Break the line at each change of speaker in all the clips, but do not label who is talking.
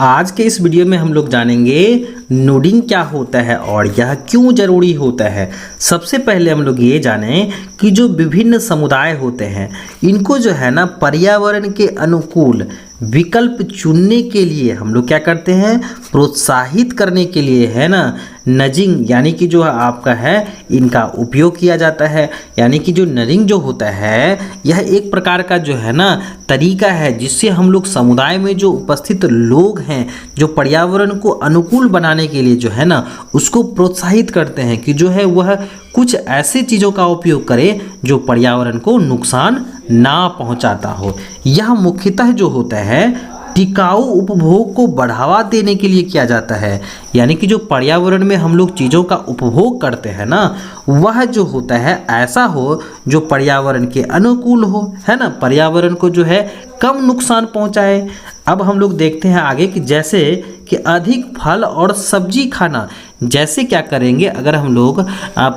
आज के इस वीडियो में हम लोग जानेंगे नोडिंग क्या होता है और यह क्यों जरूरी होता है। सबसे पहले हम लोग ये जानें कि जो विभिन्न समुदाय होते हैं इनको जो है ना पर्यावरण के अनुकूल विकल्प चुनने के लिए हम लोग क्या करते हैं, प्रोत्साहित करने के लिए है ना नजिंग यानी कि जो आपका है इनका उपयोग किया जाता है। यानी कि जो नजिंग जो होता है यह एक प्रकार का जो है ना तरीका है जिससे हम लोग समुदाय में जो उपस्थित लोग हैं जो पर्यावरण को अनुकूल बनाने के लिए जो है ना उसको प्रोत्साहित करते हैं कि जो है वह कुछ ऐसी चीज़ों का उपयोग करे जो पर्यावरण को नुकसान ना पहुंचाता हो। यह मुख्यतः जो होता है टिकाऊ उपभोग को बढ़ावा देने के लिए किया जाता है। यानी कि जो पर्यावरण में हम लोग चीज़ों का उपभोग करते हैं ना वह जो होता है ऐसा हो जो पर्यावरण के अनुकूल हो, है ना, पर्यावरण को जो है कम नुकसान पहुंचाए। अब हम लोग देखते हैं आगे कि जैसे कि अधिक फल और सब्जी खाना, जैसे क्या करेंगे अगर हम लोग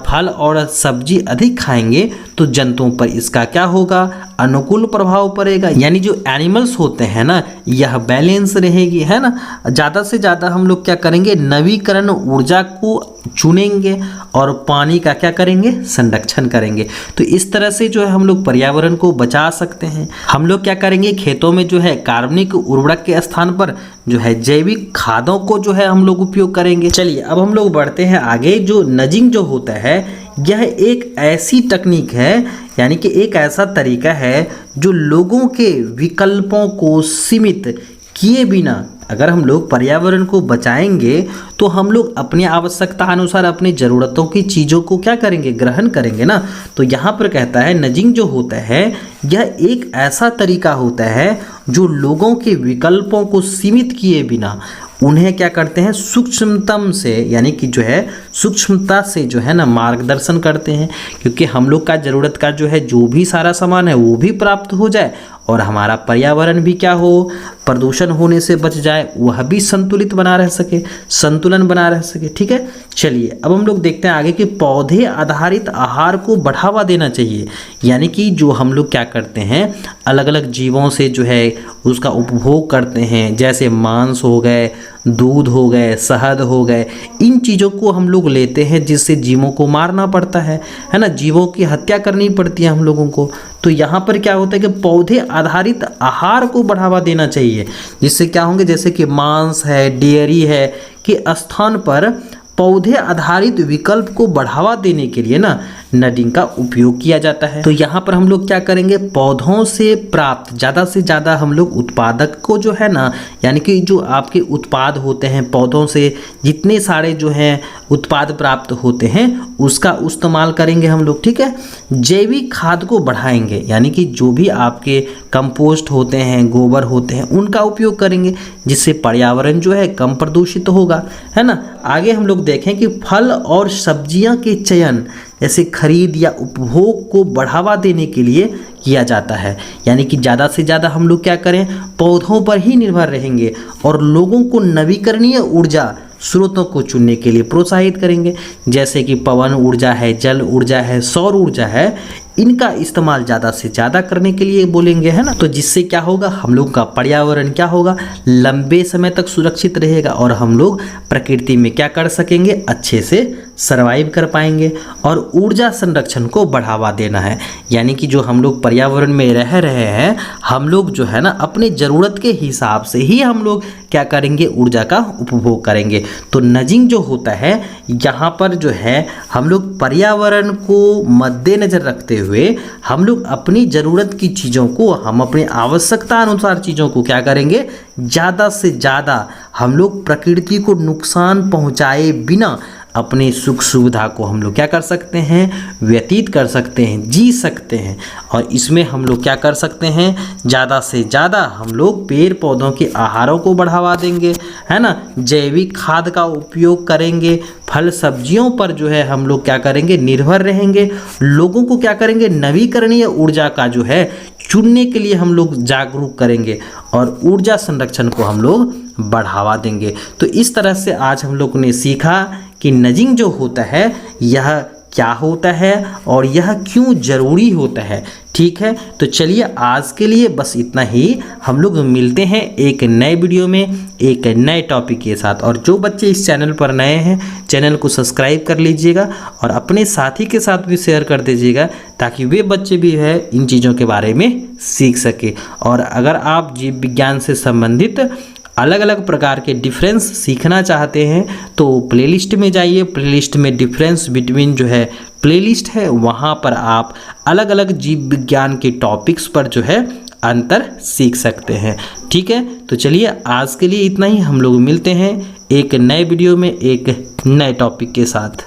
फल और सब्जी अधिक खाएंगे तो जंतुओं पर इसका क्या होगा, अनुकूल प्रभाव पड़ेगा। यानी जो एनिमल्स होते हैं ना यह बैलेंस रहेगी, है ना। ज़्यादा से ज़्यादा हम लोग क्या करेंगे, नवीकरण ऊर्जा को चुनेंगे और पानी का क्या करेंगे, संरक्षण करेंगे। तो इस तरह से जो है हम लोग पर्यावरण को बचा सकते हैं। हम लोग क्या करेंगे, खेतों में जो है कार्बनिक उर्वरक के स्थान पर जो है जैविक खादों को जो है हम लोग उपयोग करेंगे। चलिए अब हम लोग बढ़ते हैं आगे। जो नजिंग जो होता है यह एक ऐसी तकनीक है, यानी कि एक ऐसा तरीका है जो लोगों के विकल्पों को सीमित किए बिना अगर हम लोग पर्यावरण को बचाएंगे तो हम लोग अपनी आवश्यकता अनुसार अपनी ज़रूरतों की चीज़ों को क्या करेंगे, ग्रहण करेंगे ना। तो यहाँ पर कहता है नजिंग जो होता है यह एक ऐसा तरीका होता है जो लोगों के विकल्पों को सीमित किए बिना उन्हें क्या करते हैं, सूक्ष्मतम से यानी कि जो है सूक्ष्मता से जो है ना मार्गदर्शन करते हैं, क्योंकि हम लोग का ज़रूरत का जो है जो भी सारा सामान है वो भी प्राप्त हो जाए और हमारा पर्यावरण भी क्या हो, प्रदूषण होने से बच जाए, वह भी संतुलित बना रह सके, संतुलन बना रह सके। ठीक है, चलिए अब हम लोग देखते हैं आगे कि पौधे आधारित आहार को बढ़ावा देना चाहिए। यानी कि जो हम लोग क्या करते हैं अलग अलग जीवों से जो है उसका उपभोग करते हैं, जैसे मांस हो गए, दूध हो गए, शहद हो गए, इन चीज़ों को हम लोग लेते हैं जिससे जीवों को मारना पड़ता है ना, जीवों की हत्या करनी पड़ती है हम लोगों को। तो यहाँ पर क्या होता है कि पौधे आधारित आहार को बढ़ावा देना चाहिए, जिससे क्या होंगे, जैसे कि मांस है, डेयरी है के स्थान पर पौधे आधारित विकल्प को बढ़ावा देने के लिए ना नडिंग का उपयोग किया जाता है। तो यहाँ पर हम लोग क्या करेंगे, पौधों से प्राप्त ज़्यादा से ज़्यादा हम लोग उत्पादक को जो है ना, यानी कि जो आपके उत्पाद होते हैं पौधों से जितने सारे जो हैं उत्पाद प्राप्त होते हैं उसका इस्तेमाल करेंगे हम लोग। ठीक है, जैविक खाद को बढ़ाएंगे, यानी कि जो भी आपके कंपोस्ट होते हैं, गोबर होते हैं, उनका उपयोग करेंगे जिससे पर्यावरण जो है कम प्रदूषित होगा, है ना। आगे हम लोग देखें कि फल और सब्जियां के चयन जैसे खरीद या उपभोग को बढ़ावा देने के लिए किया जाता है। यानी कि ज़्यादा से ज़्यादा हम लोग क्या करें, पौधों पर ही निर्भर रहेंगे और लोगों को नवीकरणीय ऊर्जा स्रोतों को चुनने के लिए प्रोत्साहित करेंगे, जैसे कि पवन ऊर्जा है, जल ऊर्जा है, सौर ऊर्जा है, इनका इस्तेमाल ज़्यादा से ज़्यादा करने के लिए बोलेंगे, है ना। तो जिससे क्या होगा, हम लोग का पर्यावरण क्या होगा, लंबे समय तक सुरक्षित रहेगा और हम लोग प्रकृति में क्या कर सकेंगे, अच्छे से सर्वाइव कर पाएंगे। और ऊर्जा संरक्षण को बढ़ावा देना है, यानी कि जो हम लोग पर्यावरण में रह रहे हैं हम लोग जो है ना अपने ज़रूरत के हिसाब से ही हम लोग क्या करेंगे, ऊर्जा का उपभोग करेंगे। तो नजिंग जो होता है यहाँ पर जो है हम लोग पर्यावरण को मद्देनजर रखते हुए हम लोग अपनी ज़रूरत की चीज़ों को, हम अपनी आवश्यकता अनुसार चीज़ों को क्या करेंगे, ज़्यादा से ज़्यादा हम लोग प्रकृति को नुकसान पहुँचाए बिना अपनी सुख सुविधा को हम लोग क्या कर सकते हैं, व्यतीत कर सकते हैं, जी सकते हैं। और इसमें हम लोग क्या कर सकते हैं, ज़्यादा से ज़्यादा हम लोग पेड़ पौधों के आहारों को बढ़ावा देंगे, है ना, जैविक खाद का उपयोग करेंगे, फल सब्जियों पर जो है हम लोग क्या करेंगे, निर्भर रहेंगे, लोगों को क्या करेंगे, नवीकरणीय ऊर्जा का जो है चुनने के लिए हम लोग जागरूक करेंगे और ऊर्जा संरक्षण को हम लोग बढ़ावा देंगे। तो इस तरह से आज हम लोग ने सीखा कि नजिंग जो होता है यह क्या होता है और यह क्यों जरूरी होता है। ठीक है, तो चलिए आज के लिए बस इतना ही। हम लोग मिलते हैं एक नए वीडियो में एक नए टॉपिक के साथ। और जो बच्चे इस चैनल पर नए हैं, चैनल को सब्सक्राइब कर लीजिएगा और अपने साथी के साथ भी शेयर कर दीजिएगा, ताकि वे बच्चे भी है इन चीज़ों के बारे में सीख सके। और अगर आप जीव विज्ञान से संबंधित अलग अलग प्रकार के डिफरेंस सीखना चाहते हैं तो प्लेलिस्ट में जाइए। प्लेलिस्ट में डिफरेंस बिटवीन जो है प्लेलिस्ट है, वहाँ पर आप अलग अलग जीव विज्ञान के टॉपिक्स पर जो है अंतर सीख सकते हैं। ठीक है, तो चलिए आज के लिए इतना ही। हम लोग मिलते हैं एक नए वीडियो में एक नए टॉपिक के साथ।